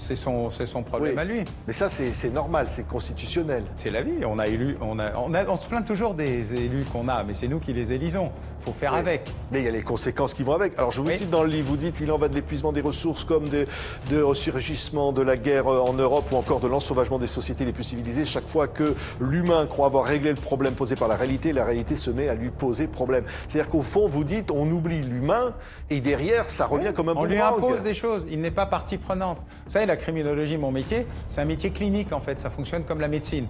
c'est son problème Oui. à lui. Mais ça, c'est normal, c'est constitutionnel. C'est la vie. On a élu, on se plaint toujours des élus qu'on a, mais c'est nous qui les élisons. Il faut faire Oui. avec. Mais il y a les conséquences qui vont avec. Alors je vous Oui. cite dans le livre, vous dites il en va de l'épuisement des ressources comme de ressurgissement de la guerre en Europe ou encore de l'ensauvagement des sociétés les plus civilisées. Chaque fois que l'humain croit avoir réglé le problème posé par la réalité se met à lui poser problème. C'est-à-dire qu'au fond, vous dites on oublie l'humain et derrière ça revient comme un On lui boomerang. impose des choses. Il n'est pas partie prenante. Vous savez, la criminologie, mon métier, c'est un métier clinique en fait. Ça fonctionne comme la médecine.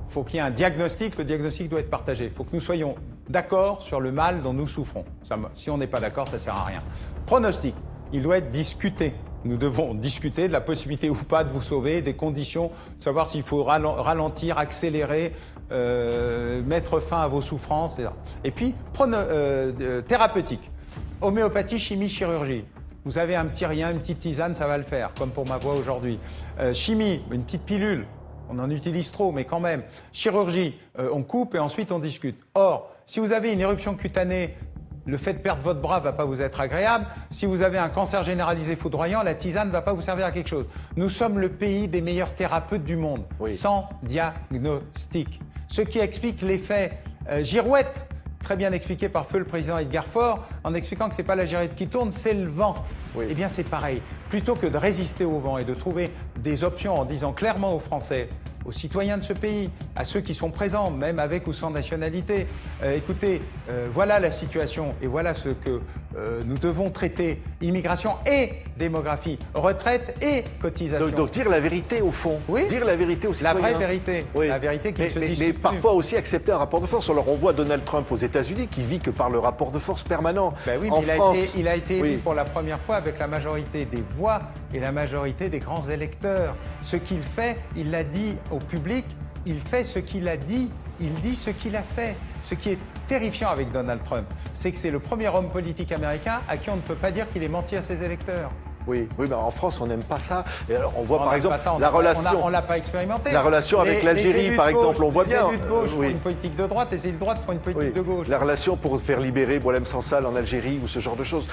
Il faut qu'il y ait un diagnostic. Le diagnostic doit être partagé. Il faut que nous soyons d'accord sur le mal dont nous souffrons. Si on n'est pas d'accord, ça ne sert à rien. Pronostic. Il doit être discuté. Nous devons discuter de la possibilité ou pas de vous sauver, des conditions, de savoir s'il faut ralentir, accélérer, mettre fin à vos souffrances, etc. Et puis, thérapeutique. Homéopathie, chimie, chirurgie. Vous avez un petit rien, une petite tisane, ça va le faire, comme pour ma voix aujourd'hui. Chimie, une petite pilule. On en utilise trop, mais quand même. Chirurgie, on coupe et ensuite on discute. Or, si vous avez une éruption cutanée, le fait de perdre votre bras ne va pas vous être agréable. Si vous avez un cancer généralisé foudroyant, la tisane ne va pas vous servir à quelque chose. Nous sommes le pays des meilleurs thérapeutes du monde, Oui. sans diagnostic. Ce qui explique l'effet girouette, très bien expliqué par feu le président Edgar Faure, en expliquant que ce n'est pas la girouette qui tourne, c'est le vent. Oui. Eh bien c'est pareil. Plutôt que de résister au vent et de trouver des options en disant clairement aux Français, aux citoyens de ce pays, à ceux qui sont présents, même avec ou sans nationalité, écoutez, voilà la situation et voilà ce que nous devons traiter, immigration et démographie, retraite et cotisation. Donc dire la vérité au fond, Oui. dire la vérité aux La citoyens. vraie vérité, Oui. la vérité qui se mais discute parfois plus. aussi accepter un rapport de force. Alors on voit Donald Trump aux États-Unis qui vit que par le rapport de force permanent. Ben oui, en mais France, il a été élu oui. pour la première fois avec la majorité des voix et la majorité des grands électeurs. Ce qu'il fait, il l'a dit au public, il fait ce qu'il a dit, il dit ce qu'il a fait. Ce qui est terrifiant avec Donald Trump, c'est que c'est le premier homme politique américain à qui on ne peut pas dire qu'il ait menti à ses électeurs. Oui, mais en France, on n'aime pas ça. Et alors, on voit On par n'aime exemple pas ça, la relation. On l'a pas expérimenté. La relation avec l'Algérie, par exemple, on voit bien. Les élus de gauche Oui. font une politique de droite et les élus de droite font une politique Oui. de gauche. La relation pour faire libérer Boualem Sansal en Algérie ou ce genre de choses.